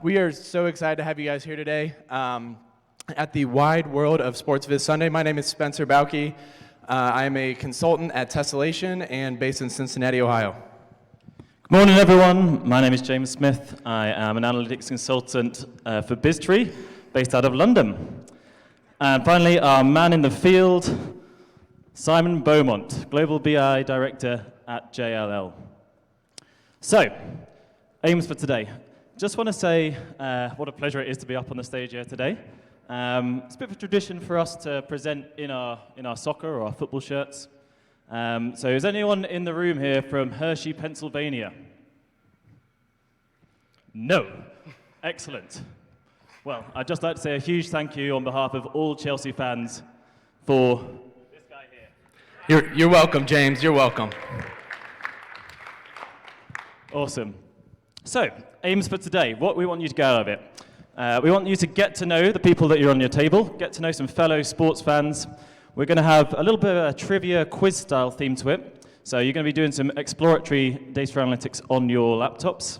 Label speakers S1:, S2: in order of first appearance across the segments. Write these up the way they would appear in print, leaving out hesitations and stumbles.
S1: We are so excited to have you guys here today at the wide world of Sports Viz Sunday. My name is Spencer Bauke. I am a consultant at Tessellation and based in Cincinnati, Ohio.
S2: Good morning, everyone. My name is James Smith. I am an analytics consultant for BizTree, based out of London. And finally, our man in the field, Simon Beaumont, Global BI Director at JLL. So, aims for today. Just want to say what a pleasure it is to be up on the stage here today. It's a bit of a tradition for us to present in our soccer or our football shirts. So is anyone in the room here from Hershey, Pennsylvania? No. Excellent. Well, I'd just like to say a huge thank you on behalf of all Chelsea fans for this guy here.
S1: You're welcome, James. You're welcome.
S2: Awesome. So, aims for today. What we want you to get out of it. We want you to get to know the people that you're on your table, get to know some fellow sports fans. We're going to have a little bit of a trivia quiz-style theme to it. So you're going to be doing some exploratory data analytics on your laptops.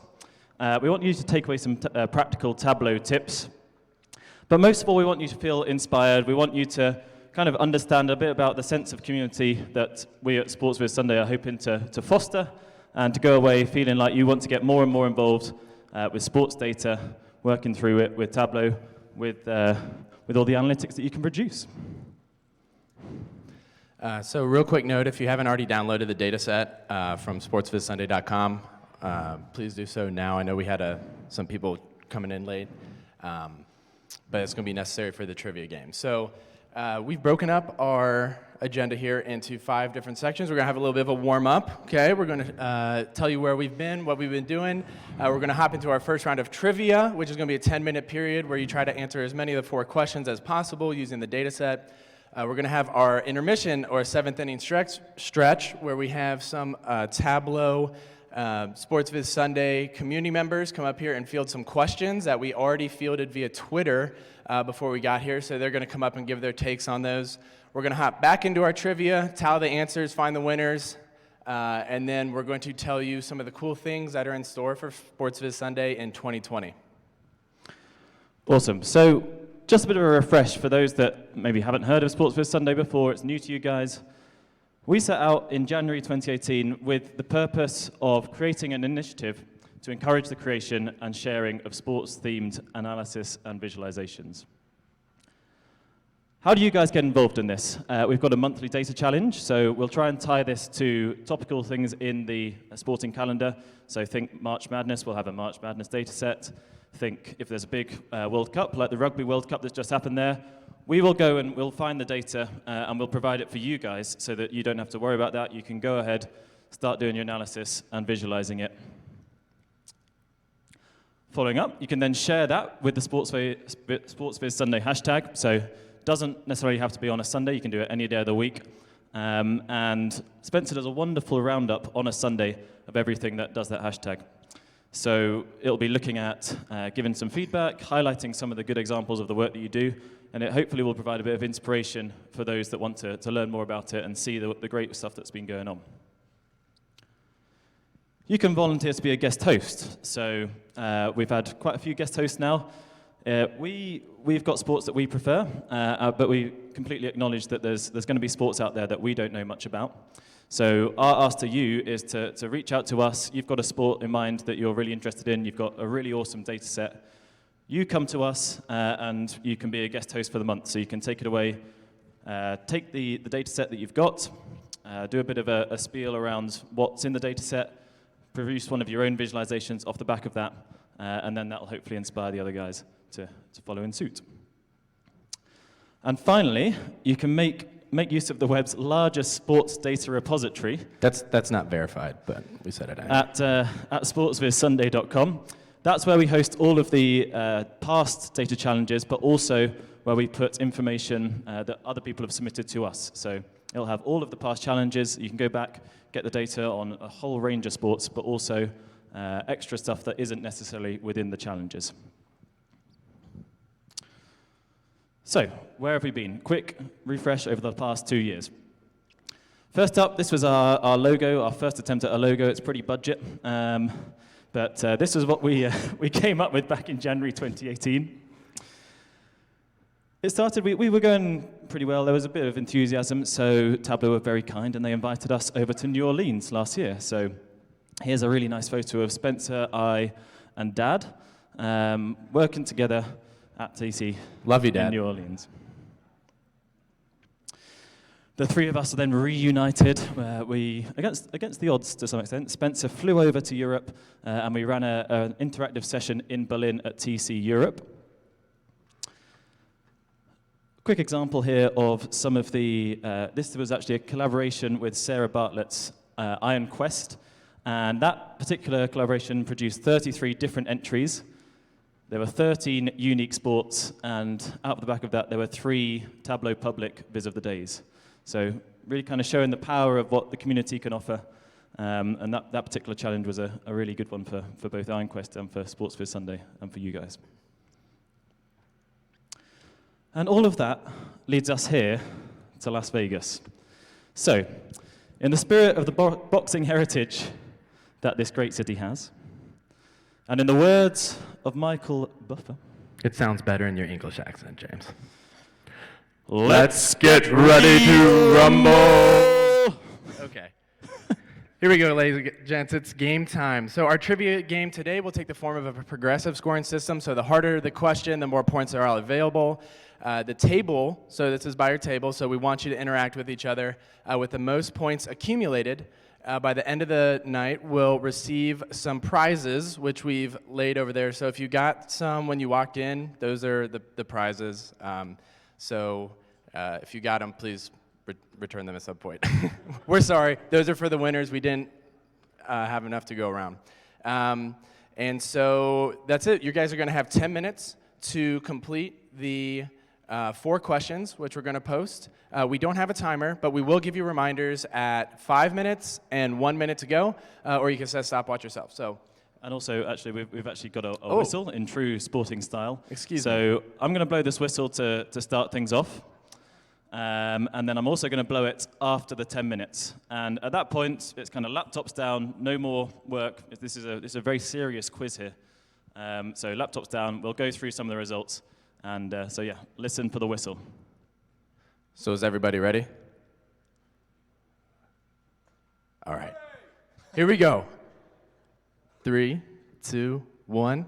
S2: We want you to take away some practical Tableau tips. But most of all, we want you to feel inspired. We want you to kind of understand a bit about the sense of community that we at Sports Viz Sunday are hoping to foster, and to go away feeling like you want to get more and more involved with sports data, working through it with Tableau, with all the analytics that you can produce.
S1: So real quick note, if you haven't already downloaded the data set from SportsVizSunday.com, please do so now. I know we had some people coming in late, but it's going to be necessary for the trivia game. So we've broken up our agenda here into 5 different sections. We're going to have a little bit of a warm-up, okay? We're going to tell you where we've been, what we've been doing. We're going to hop into our first round of trivia, which is going to be a 10-minute period where you try to answer as many of the 4 questions as possible using the data set. We're going to have our intermission, or 7th inning stretch, where we have some Tableau Sports Viz Sunday community members come up here and field some questions that we already fielded via Twitter before we got here, so they're going to come up and give their takes on those. We're going to hop back into our trivia, tally the answers, find the winners, and then we're going to tell you some of the cool things that are in store for Sports Viz Sunday in 2020.
S2: Awesome. So just a bit of a refresh for those that maybe haven't heard of Sports Viz Sunday before, it's new to you guys. We set out in January 2018 with the purpose of creating an initiative to encourage the creation and sharing of sports-themed analysis and visualizations. How do you guys get involved in this? We've got a monthly data challenge, so we'll try and tie this to topical things in the sporting calendar. So think March Madness, we'll have a March Madness data set. Think if there's a big World Cup, like the Rugby World Cup that's just happened there, we will go and we'll find the data and we'll provide it for you guys so that you don't have to worry about that. You can go ahead, start doing your analysis and visualizing it. Following up, you can then share that with the Sports Viz Sunday hashtag. So doesn't necessarily have to be on a Sunday, you can do it any day of the week. And Spencer does a wonderful roundup on a Sunday of everything that does that hashtag. So it'll be looking at giving some feedback, highlighting some of the good examples of the work that you do, and it hopefully will provide a bit of inspiration for those that want to learn more about it and see the great stuff that's been going on. You can volunteer to be a guest host. So we've had quite a few guest hosts now. We've got sports that we prefer, but we completely acknowledge that there's going to be sports out there that we don't know much about. So our ask to you is to reach out to us. You've got a sport in mind that you're really interested in. You've got a really awesome data set. You come to us, and you can be a guest host for the month. So you can take it away, take the data set that you've got, do a bit of a spiel around what's in the data set, produce one of your own visualizations off the back of that, and then that will hopefully inspire the other guys to follow in suit. And finally, you can make use of the web's largest sports data repository.
S1: That's not verified, but we said it.
S2: At SportsVizSunday.com. That's where we host all of the past data challenges, but also where we put information that other people have submitted to us. So it'll have all of the past challenges. You can go back, get the data on a whole range of sports, but also extra stuff that isn't necessarily within the challenges. So, where have we been? Quick refresh over the past 2 years. First up, this was our logo, our first attempt at a logo. It's pretty budget. But But this is what we came up with back in January 2018. It started, we were going pretty well. There was a bit of enthusiasm, so Tableau were very kind, and they invited us over to New Orleans last year. So here's a really nice photo of Spencer, I, and Dad working together at TC
S1: Love you, Dad.
S2: in New Orleans. The three of us are then reunited. Against the odds to some extent, Spencer flew over to Europe, and we ran an interactive session in Berlin at TC Europe. Quick example here of some of the, this was actually a collaboration with Sarah Bartlett's Iron Quest, and that particular collaboration produced 33 different entries. There were 13 unique sports, and out of the back of that, there were 3 Tableau Public Viz of the Days. So really kind of showing the power of what the community can offer, and that particular challenge was a really good one for both Iron Quest and for Sports Viz Sunday, and for you guys. And all of that leads us here to Las Vegas. So, in the spirit of the boxing heritage that this great city has, and in the words of Michael Buffer,
S1: It sounds better in your English accent, James.
S2: let's
S1: get ready to rumble! Okay. Here we go, ladies and gents. It's game time. So our trivia game today will take the form of a progressive scoring system. So the harder the question, the more points are all available. The table, so this is by your table, so we want you to interact with each other. With the most points accumulated by the end of the night, will receive some prizes, which we've laid over there. So if you got some when you walked in, those are the prizes. If you got them, please return them at some point. We're sorry. Those are for the winners. We didn't have enough to go around. And so that's it. You guys are going to have 10 minutes to complete the 4 questions, which we're going to post. We don't have a timer, but we will give you reminders at 5 minutes and 1 minute to go, or you can set stopwatch yourself. So.
S2: And also, actually, we've actually got a whistle in true sporting style.
S1: Excuse me.
S2: So I'm going to blow this whistle to start things off. And then I'm also going to blow it after the 10 minutes. And at that point, it's kind of laptops down, no more work. This is a very serious quiz here. So laptops down, we'll go through some of the results. And so yeah, listen for the whistle.
S1: So is everybody ready? All right. Here we go. 3, 2, 1.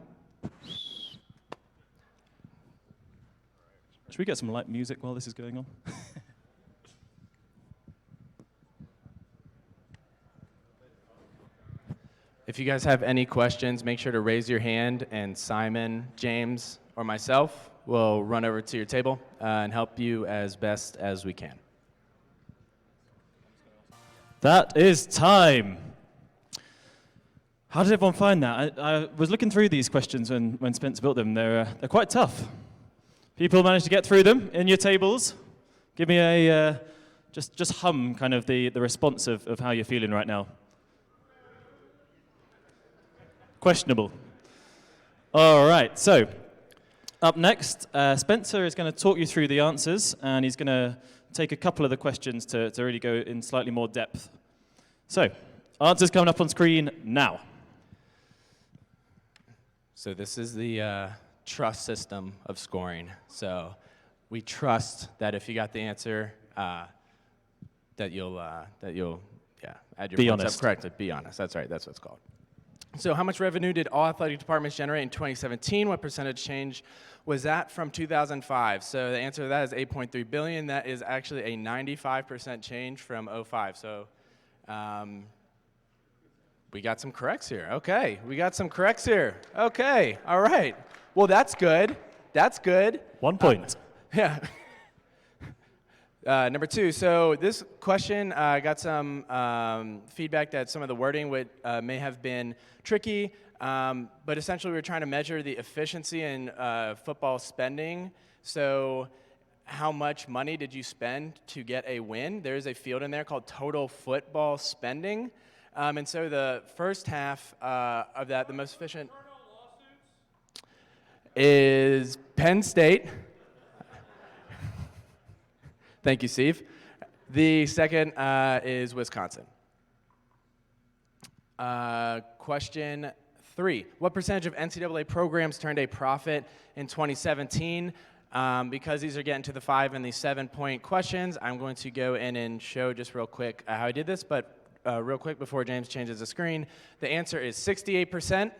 S2: Should we get some light music while this is going on?
S1: If you guys have any questions, make sure to raise your hand, and Simon, James, or myself will run over to your table and help you as best as we can.
S2: That is time. How did everyone find that? I was looking through these questions when Spencer built them. They're quite tough. People managed to get through them in your tables. Give me a, just hum kind of the response of how you're feeling right now. Questionable. All right, so up next, Spencer is going to talk you through the answers, and he's going to take a couple of the questions to really go in slightly more depth. So, answers coming up on screen now.
S1: So this is the trust system of scoring. So we trust that if you got the answer, that you'll add your points up correctly. Be honest. That's right. That's what it's called. So how much revenue did all athletic departments generate in 2017? What percentage change was that from 2005? So the answer to that is 8.3 billion. That is actually a 95% change from 05. So we got some corrects here. Okay, we got some corrects here. Okay, all right. Well, that's good. That's good.
S2: 1 point.
S1: Yeah. Number 2, so this question got some feedback that some of the wording may have been tricky, but essentially we were trying to measure the efficiency in football spending. So how much money did you spend to get a win? There's a field in there called total football spending. And so the first half of that, the most efficient, is Penn State. Thank you, Steve. The second is Wisconsin. Question 3. What percentage of NCAA programs turned a profit in 2017? Because these are getting to the 5 and the 7-point questions, I'm going to go in and show just real quick how I did this, but real quick before James changes the screen, the answer is 68%.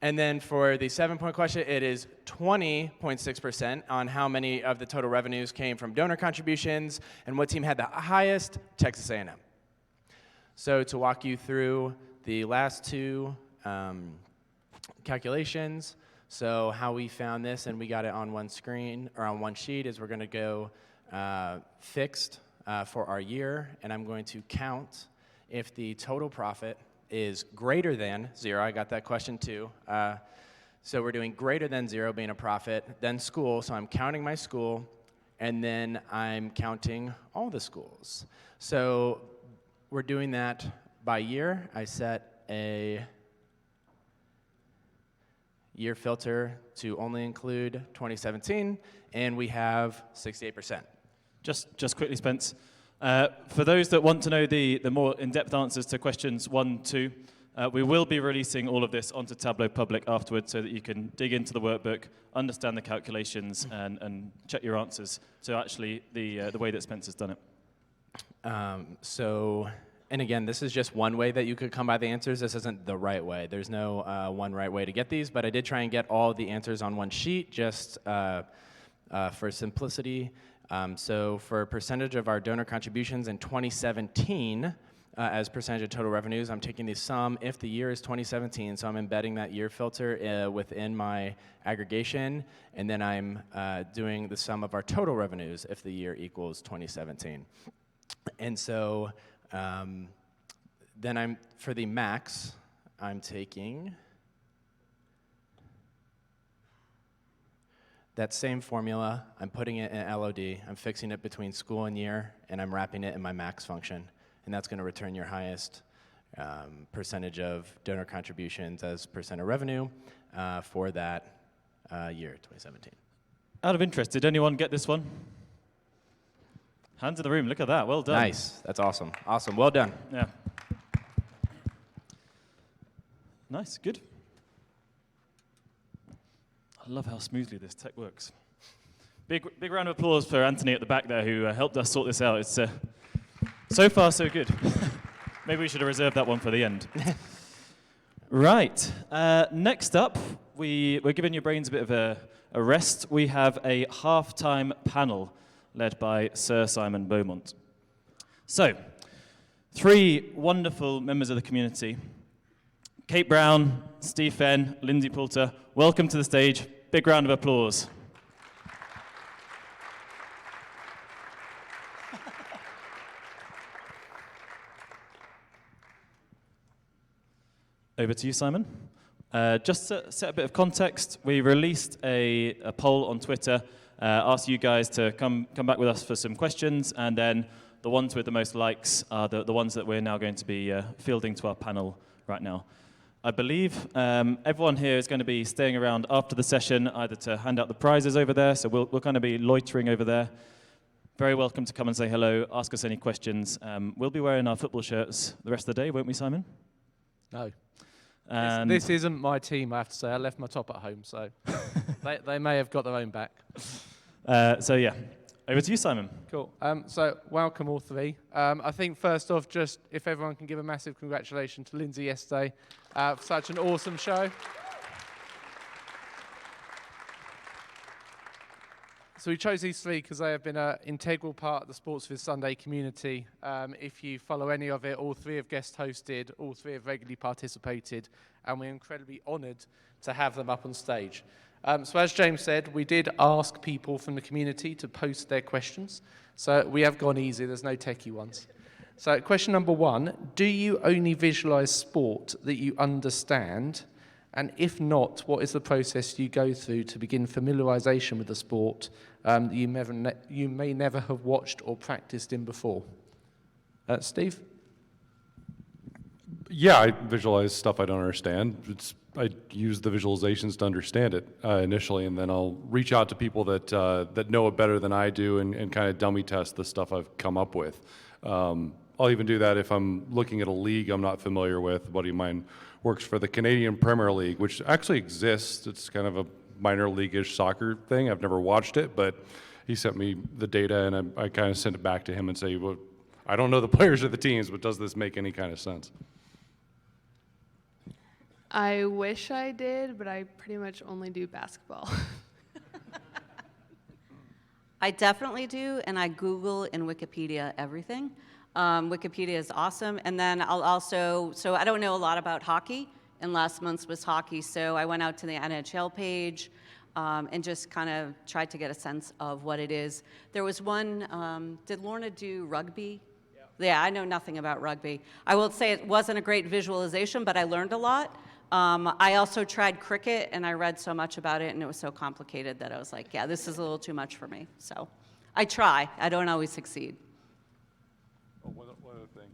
S1: And then for the 7-point question, it is 20.6% on how many of the total revenues came from donor contributions and what team had the highest, Texas A&M. So to walk you through the last two calculations, so how we found this, and we got it on one screen, or on one sheet, is we're going to go fixed for our year, and I'm going to count if the total profit is greater than 0. I got that question too. So we're doing greater than 0 being a profit, then school, so I'm counting my school, and then I'm counting all the schools. So we're doing that by year. I set a year filter to only include 2017, and we have 68%.
S2: Just quickly, Spence. For those that want to know the more in-depth answers to questions 1, 2, we will be releasing all of this onto Tableau Public afterwards so that you can dig into the workbook, understand the calculations, and check your answers to actually the way that Spence has done it.
S1: And again, this is just one way that you could come by the answers. This isn't the right way. There's no one right way to get these, but I did try and get all the answers on one sheet just for simplicity. So for a percentage of our donor contributions in 2017, as percentage of total revenues, I'm taking the sum if the year is 2017, so I'm embedding that year filter within my aggregation, and then I'm doing the sum of our total revenues if the year equals 2017. And so then for the max, I'm taking that same formula, I'm putting it in LOD, I'm fixing it between school and year, and I'm wrapping it in my max function. And that's going to return your highest percentage of donor contributions as percent of revenue for that year, 2017.
S2: Out of interest, did anyone get this one? Hands in the room, look at that, well done.
S1: Nice, that's awesome. Awesome, well done.
S2: Yeah. Nice, good. I love how smoothly this tech works. Big round of applause for Anthony at the back there who helped us sort this out. It's so far so good. Maybe we should have reserved that one for the end. Right, next up, we're giving your brains a bit of a rest. We have a halftime panel led by Sir Simon Beaumont. So, 3 wonderful members of the community. Kate Brown, Steve Fenn, Lindsay Poulter, welcome to the stage. Big round of applause. Over to you, Simon. Just to set a bit of context, we released a poll on Twitter, asked you guys to come back with us for some questions, and then the ones with the most likes are the ones that we're now going to be fielding to our panel right now. I believe everyone here is going to be staying around after the session, either to hand out the prizes over there, so we'll kind of be loitering over there. Very welcome to come and say hello, ask us any questions. We'll be wearing our football shirts the rest of the day, won't we, Simon?
S3: No. This isn't my team, I have to say. I left my top at home, so they may have got their own back.
S2: So yeah, over to you, Simon.
S3: Cool. So welcome all 3. I think first off, just if everyone can give a massive congratulations to Lindsay yesterday for such an awesome show. So we chose these 3 because they have been an integral part of the Sports Viz Sunday community. If you follow any of it, all 3 have guest hosted, all 3 have regularly participated, and we're incredibly honoured to have them up on stage. So as James said, we did ask people from the community to post their questions. So we have gone easy, there's no techie ones. So question number 1, do you only visualise sport that you understand? And if not, what is the process you go through to begin familiarisation with the sport that you may never have watched or practiced in before? Steve?
S4: Yeah, I visualize stuff I don't understand. I use the visualizations to understand it initially, and then I'll reach out to people that know it better than I do and kind of dummy test the stuff I've come up with. I'll even do that if I'm looking at a league I'm not familiar with. A buddy of mine works for the Canadian Premier League, which actually exists. It's kind of a minor league-ish soccer thing. I've never watched it, but he sent me the data, and I kind of sent it back to him and say, well, I don't know the players or the teams, but does this make any kind of sense?
S5: I wish I did, but I pretty much only do basketball.
S6: I definitely do, and I Google and Wikipedia everything. Wikipedia is awesome, and then I'll also, so I don't know a lot about hockey, and last month's was hockey, so I went out to the NHL page and just kind of tried to get a sense of what it is. There was one, did Lorna do rugby? Yeah, I know nothing about rugby. I will say it wasn't a great visualization, but I learned a lot. I also tried cricket, and I read so much about it, and it was so complicated that I was like, yeah, this is a little too much for me. So I try. I don't always succeed.
S4: Oh, one other thing.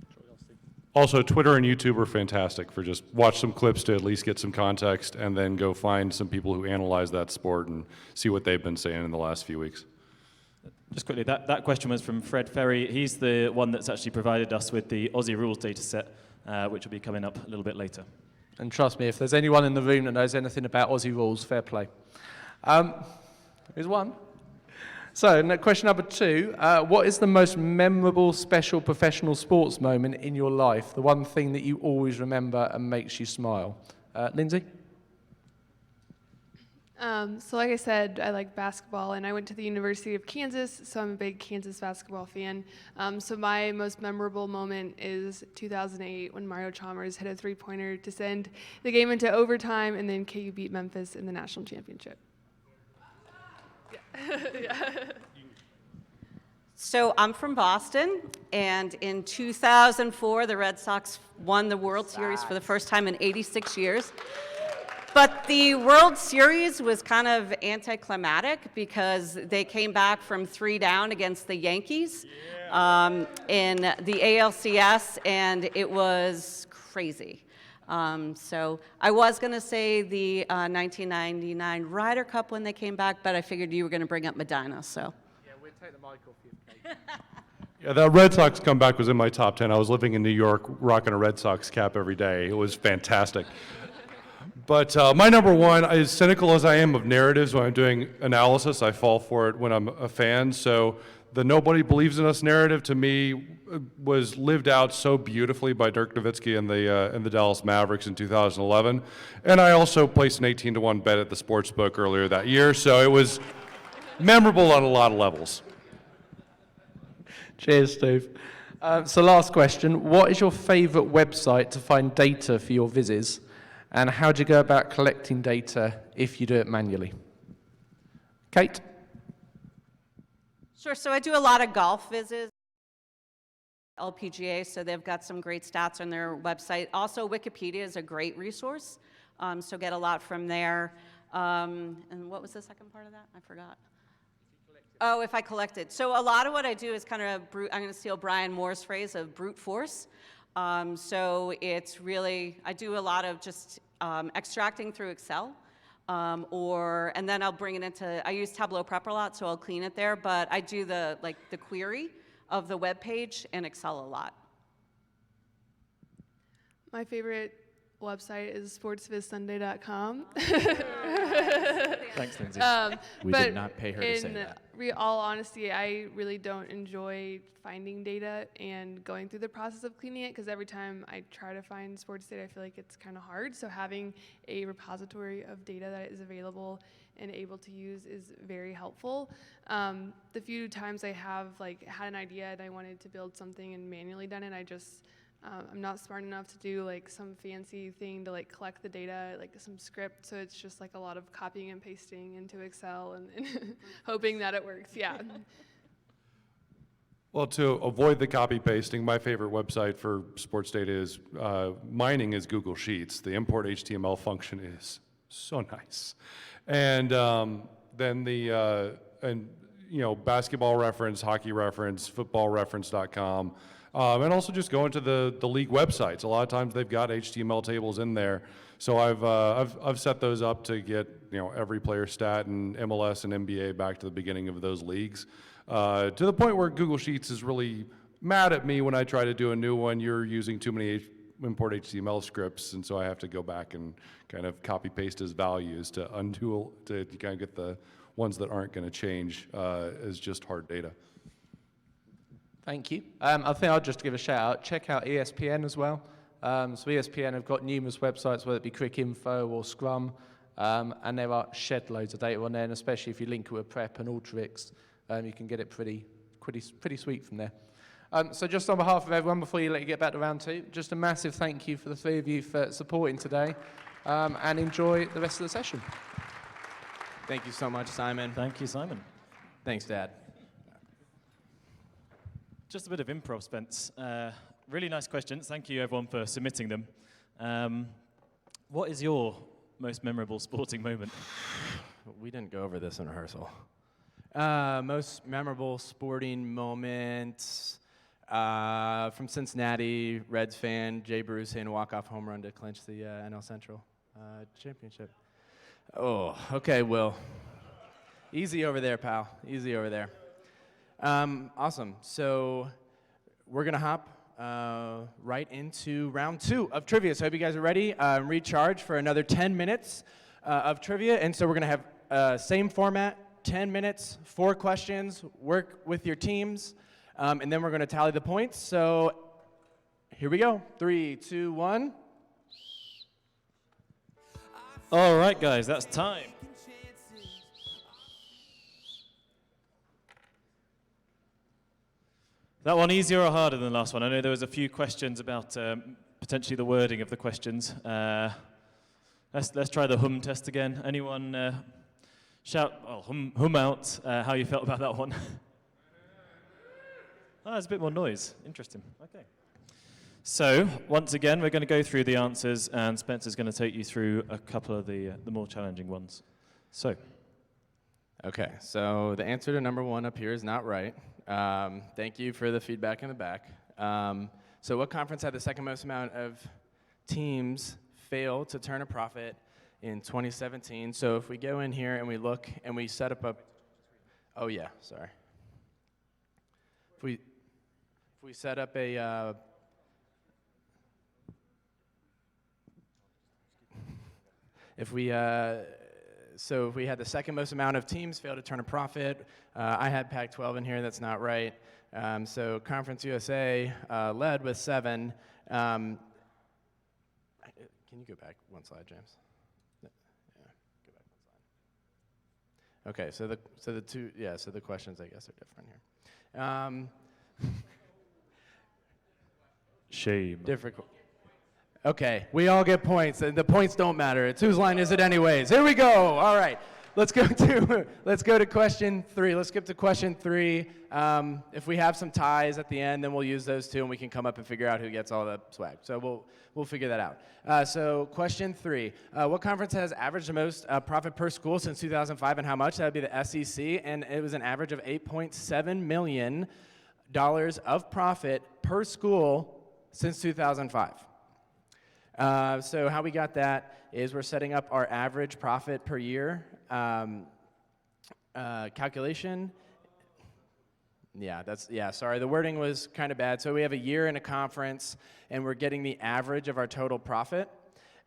S4: Also, Twitter and YouTube are fantastic for just watch some clips to at least get some context, and then go find some people who analyze that sport and see what they've been saying in the last few weeks.
S2: Just quickly, that question was from Fred Ferry. He's the one that's actually provided us with the Aussie rules data set, which will be coming up a little bit later.
S3: And trust me, if there's anyone in the room that knows anything about Aussie rules, fair play. Here's one. So, question number 2. What is the most memorable, special professional sports moment in your life? The one thing that you always remember and makes you smile? Lindsay?
S5: So like I said, I like basketball, and I went to the University of Kansas, so I'm a big Kansas basketball fan. So my most memorable moment is 2008 when Mario Chalmers hit a three-pointer to send the game into overtime, and then KU beat Memphis in the national championship. Yeah.
S6: So I'm from Boston, and in 2004, the Red Sox won the World Series for the first time in 86 years. But the World Series was kind of anticlimactic because they came back from 3 down against the Yankees in the ALCS, and it was crazy. So I was going to say the 1999 Ryder Cup when they came back, but I figured you were going to bring up Medina, so.
S3: Yeah, we'll take the mic off you, Kate.
S4: Yeah, that Red Sox comeback was in my top 10. I was living in New York, rocking a Red Sox cap every day. It was fantastic. But my number one, as cynical as I am of narratives when I'm doing analysis, I fall for it when I'm a fan. So the nobody believes in us narrative to me was lived out so beautifully by Dirk Nowitzki and the Dallas Mavericks in 2011. And I also placed an 18-1 bet at the sports book earlier that year. So it was memorable on a lot of levels.
S3: Cheers, Steve. So last question. What is your favorite website to find data for your vizzes? And how do you go about collecting data if you do it manually? Kate?
S6: Sure, so I do a lot of golf vizzes, LPGA, so they've got some great stats on their website. Also, Wikipedia is a great resource, so get a lot from there. And what was the second part of that? I forgot. Oh, if I collect it. So a lot of what I do is kind of, I'm going to steal Brian Moore's phrase of brute force. So it's really, I do a lot of just extracting through Excel, and then I'll bring it into, I use Tableau Prep a lot, so I'll clean it there, but I do the query of the web page in Excel a lot.
S5: My favorite website is SportsVizSunday.com.
S2: Thanks, Lindsay.
S1: We did not pay her to say that.
S5: In all honesty, I really don't enjoy finding data and going through the process of cleaning it, because every time I try to find sports data, I feel like it's kind of hard. So having a repository of data that is available and able to use is very helpful. The few times I have had an idea and I wanted to build something and manually done it, I'm not smart enough to do some fancy thing to collect the data, some script. So it's just a lot of copying and pasting into Excel and hoping that it works. Yeah.
S4: Well, to avoid the copy pasting, my favorite website for sports data is mining is Google Sheets. The import HTML function is so nice, and then basketball reference, hockey reference, footballreference.com. And also just go into the league websites. A lot of times they've got HTML tables in there. So I've set those up to get every player stat in MLS and NBA back to the beginning of those leagues. To the point where Google Sheets is really mad at me when I try to do a new one. You're using too many import HTML scripts, and so I have to go back and kind of copy paste his values to undo, to kind of get the ones that aren't going to change as just hard data.
S3: Thank you. I think I'll just give a shout out. Check out ESPN as well. So ESPN have got numerous websites, whether it be Quick Info or Scrum, and there are shed loads of data on there, and especially if you link it with Prep and Alteryx, you can get it pretty sweet from there. So just on behalf of everyone, before you let you get back to round two, just a massive thank you for the three of you for supporting today, and enjoy the rest of the session.
S1: Thank you so much, Simon.
S2: Thank you, Simon.
S1: Thanks, Dad.
S2: Just a bit of improv, Spence. Really nice questions. Thank you, everyone, for submitting them. What is your most memorable sporting moment?
S1: We didn't go over this in rehearsal. Most memorable sporting moments from Cincinnati, Reds fan, Jay Bruce hitting a walk-off home run to clinch the NL Central championship. Oh, okay, Will. Easy over there, pal. Easy over there. Awesome. So we're going to hop right into round two of trivia. So I hope you guys are ready. Recharge for another 10 minutes of trivia. And so we're going to have same format, 10 minutes, 4 questions, work with your teams, and then we're going to tally the points. So here we go. 3, 2, 1.
S2: All right, guys, that's time. That one easier or harder than the last one? I know there was a few questions about potentially the wording of the questions. Let's try the hum test again. Anyone shout, hum out how you felt about that one? There's a bit more noise. Interesting. Okay. So once again, we're going to go through the answers, and Spencer's going to take you through a couple of the more challenging ones. So.
S1: Okay, so the answer to number 1 up here is not right. Thank you for the feedback in the back. So what conference had the second most amount of teams fail to turn a profit in 2017? So if we go in here and we look and we set up a, oh yeah, sorry. If we set up a, so if we had the second most amount of teams fail to turn a profit, I had Pac-12 in here, that's not right. So Conference USA led with 7. Can you go back one slide, James? Yeah, go back one slide. Okay, so the questions I guess are different here.
S2: Shame.
S1: Difficult. Okay, we all get points, and the points don't matter. It's whose line is it anyways? Here we go. All right, let's go to question 3. Let's skip to question 3. If we have some ties at the end, then we'll use those 2, and we can come up and figure out who gets all the swag. So we'll figure that out. So question 3: what conference has averaged the most profit per school since 2005, and how much? That would be the SEC, and it was an average of $8.7 million of profit per school since 2005. So how we got that is we're setting up our average profit per year calculation. Sorry, the wording was kind of bad. So we have a year in a conference, and we're getting the average of our total profit,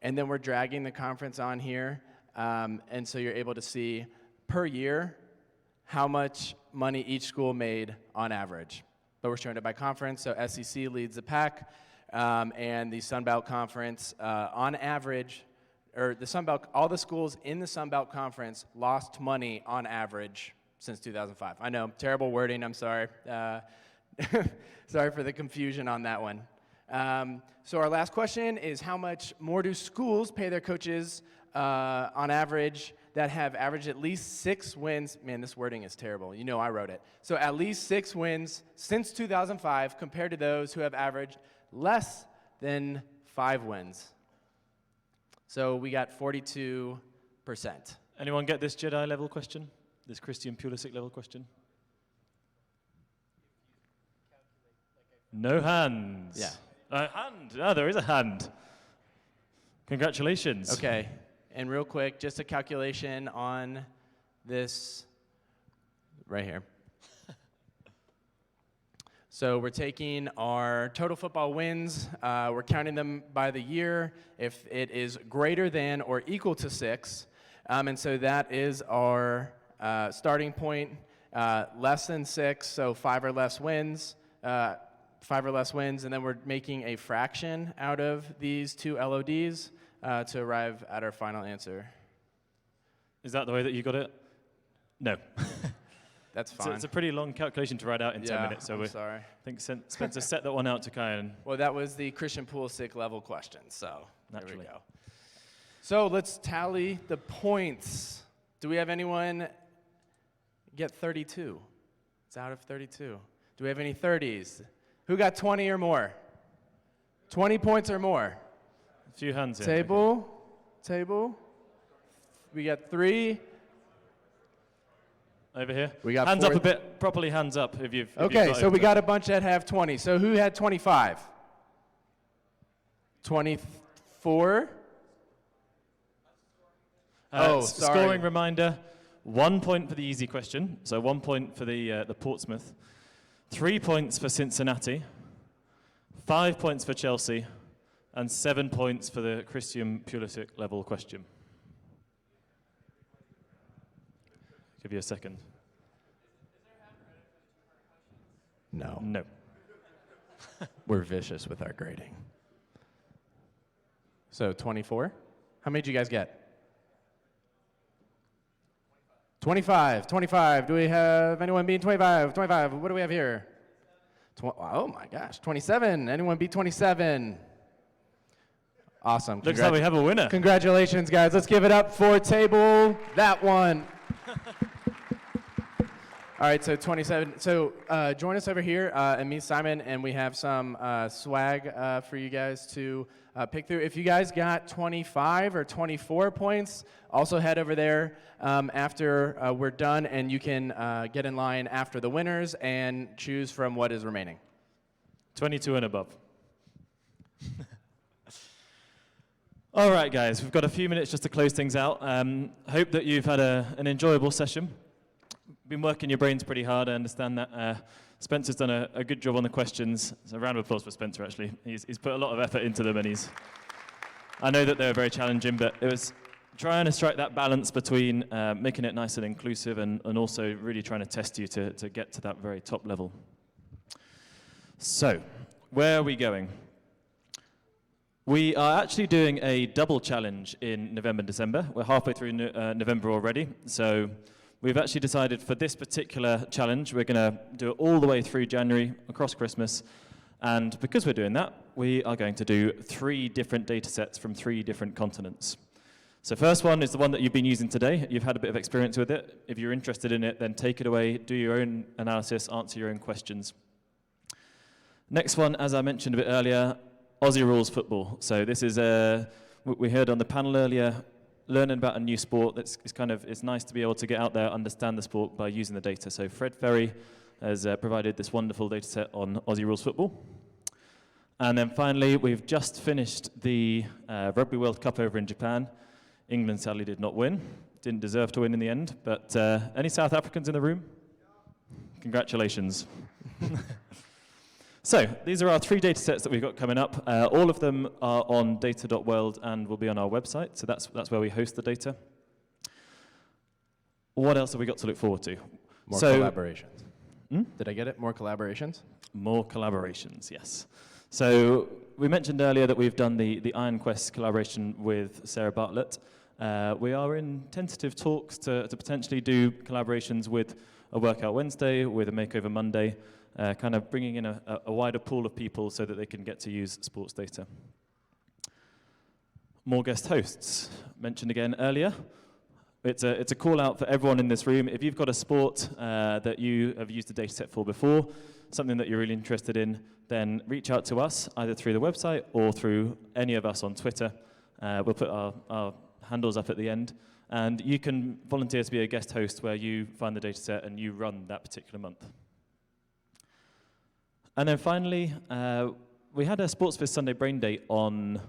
S1: and then we're dragging the conference on here, and so you're able to see per year how much money each school made on average. But we're showing it by conference, so SEC leads the pack. And the Sun Belt Conference, on average, or the Sun Belt, all the schools in the Sun Belt Conference lost money on average since 2005. I know, terrible wording, I'm sorry. Sorry for the confusion on that one. So our last question is, how much more do schools pay their coaches on average that have averaged at least 6 wins? Man, this wording is terrible. You know I wrote it. So at least 6 wins since 2005 compared to those who have averaged less than 5 wins. So we got 42%.
S2: Anyone get this Jedi level question? This Christian Pulisic level question? No hands.
S1: Yeah.
S2: A hand. There is a hand. Congratulations.
S1: Okay, and real quick, just a calculation on this right here. So we're taking our total football wins, we're counting them by the year. If it is greater than or equal to 6, and so that is our starting point, less than 6, so 5 or less wins, and then we're making a fraction out of these two LODs to arrive at our final answer.
S2: Is that the way that you got it? No.
S1: That's
S2: So
S1: fine.
S2: it's a pretty long calculation to write out in 10 minutes. So
S1: I'm
S2: I
S1: sorry.
S2: think Spencer set that one out to kind of.
S1: Well, that was the Christian Pulisic level question, so there we
S2: Naturally.
S1: go. So let's tally the points. Do we have anyone get 32? It's out of 32. Do we have any 30s? Who got 20 or more? 20 points or more?
S2: A few hands in.
S1: Table. We got 3.
S2: Over here.
S1: We got
S2: hands
S1: 4.
S2: up a bit. Properly hands up if you've.
S1: Okay, so we got a bunch that have 20. So who had 25? 24? Oh, sorry.
S2: Scoring reminder: 1 point for the easy question. So 1 point for the Portsmouth. 3 points for Cincinnati. 5 points for Chelsea, and 7 points for the Christian Pulisic level question. Give you a second.
S1: No.
S2: No.
S1: We're vicious with our grading. So 24? How many did you guys get? 25. Do we have anyone beat 25? What do we have here? Oh my gosh, 27. Anyone beat 27? Awesome.
S2: Looks like we have a winner.
S1: Congratulations, guys. Let's give it up for table that one. All right, so 27. So join us over here and meet Simon, and we have some swag for you guys to pick through. If you guys got 25 or 24 points, also head over there after we're done, and you can get in line after the winners and choose from what is remaining.
S2: 22 and above. All right, guys, we've got a few minutes just to close things out. Hope that you've had an enjoyable session. Been working your brains pretty hard. I understand that Spencer's done a good job on the questions. So a round of applause for Spencer, actually. He's put a lot of effort into them, and I know that they were very challenging, but it was trying to strike that balance between making it nice and inclusive and also really trying to test you to get to that very top level. So, where are we going? We are actually doing a double challenge in November and December. We're halfway through November already, so we've actually decided for this particular challenge, we're going to do it all the way through January, across Christmas, and because we're doing that, we are going to do 3 different data sets from 3 different continents. So first one is the one that you've been using today. You've had a bit of experience with it. If you're interested in it, then take it away, do your own analysis, answer your own questions. Next one, as I mentioned a bit earlier, Aussie rules football. So this is what we heard on the panel earlier, learning about a new sport. It's nice to be able to get out there, understand the sport by using the data. So Fred Ferry has provided this wonderful data set on Aussie rules football. And then finally, we've just finished the Rugby World Cup over in Japan. England sadly did not win. Didn't deserve to win in the end. But any South Africans in the room? Congratulations. So these are our 3 data sets that we've got coming up. All of them are on data.world and will be on our website. So that's where we host the data. What else have we got to look forward to?
S1: More collaborations. Did I get it? More collaborations?
S2: More collaborations, yes. So we mentioned earlier that we've done the IronQuest collaboration with Sarah Bartlett. We are in tentative talks to potentially do collaborations with a Workout Wednesday, with a Makeover Monday, kind of bringing in a wider pool of people so that they can get to use sports data. More guest hosts, mentioned again earlier. It's a call out for everyone in this room. If you've got a sport that you have used the data set for before, something that you're really interested in, then reach out to us, either through the website or through any of us on Twitter. We'll put our handles up at the end. And you can volunteer to be a guest host where you find the data set and you run that particular month. And then finally, we had a Sports Viz Sunday brain date on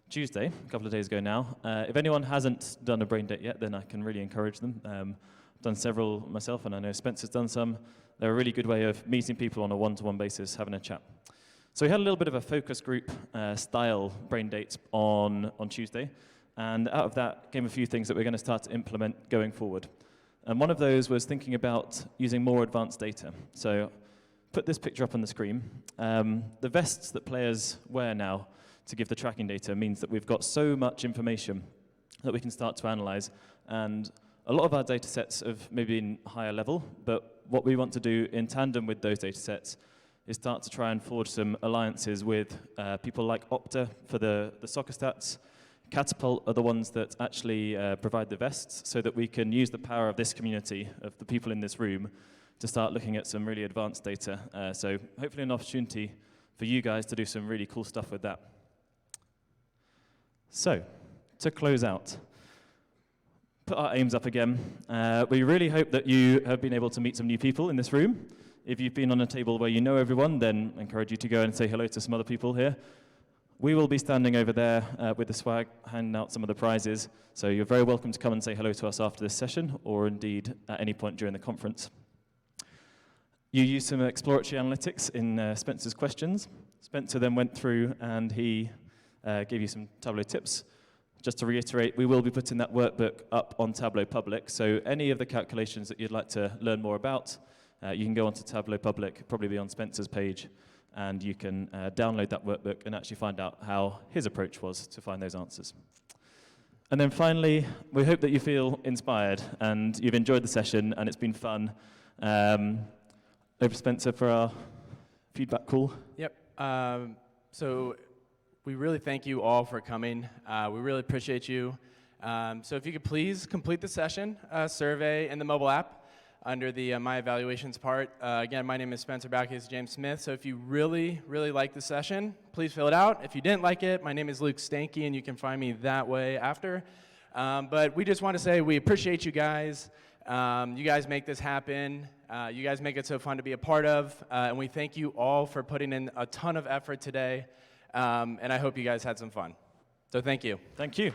S2: Tuesday, a couple of days ago now. If anyone hasn't done a brain date yet, then I can really encourage them. done several myself, and I know Spencer's done some. They're a really good way of meeting people on a one-to-one basis, having a chat. So we had a little bit of a focus group style brain date on Tuesday, and out of that came a few things that we're going to start to implement going forward. And one of those was thinking about using more advanced data. So put this picture up on the screen. The vests that players wear now to give the tracking data means that we've got so much information that we can start to analyze. And a lot of our data sets have maybe been higher level, but what we want to do in tandem with those data sets is start to try and forge some alliances with people like Opta for the soccer stats. Catapult are the ones that actually provide the vests, so that we can use the power of this community, of the people in this room, to start looking at some really advanced data. So hopefully an opportunity for you guys to do some really cool stuff with that. So, to close out, put our aims up again. We really hope that you have been able to meet some new people in this room. If you've been on a table where you know everyone, then I encourage you to go and say hello to some other people here. We will be standing over there with the swag, handing out some of the prizes. So you're very welcome to come and say hello to us after this session, or indeed at any point during the conference. You used some exploratory analytics in Spencer's questions. Spencer then went through and he gave you some Tableau tips. Just to reiterate, we will be putting that workbook up on Tableau Public. So any of the calculations that you'd like to learn more about, you can go onto Tableau Public, probably be on Spencer's page, and you can download that workbook and actually find out how his approach was to find those answers. And then finally, we hope that you feel inspired and you've enjoyed the session and it's been fun. Over Spencer for our feedback call.
S1: Yep. So we really thank you all for coming. We really appreciate you. So if you could please complete the session survey in the mobile app under the My Evaluations part. Again, my name is Spencer Backus, James Smith. So if you really, really liked the session, please fill it out. If you didn't like it, my name is Luke Stanky, and you can find me that way after. But we just want to say we appreciate you guys. You guys make this happen. You guys make it so fun to be a part of. And we thank you all for putting in a ton of effort today. And I hope you guys had some fun. So thank you.
S2: Thank you.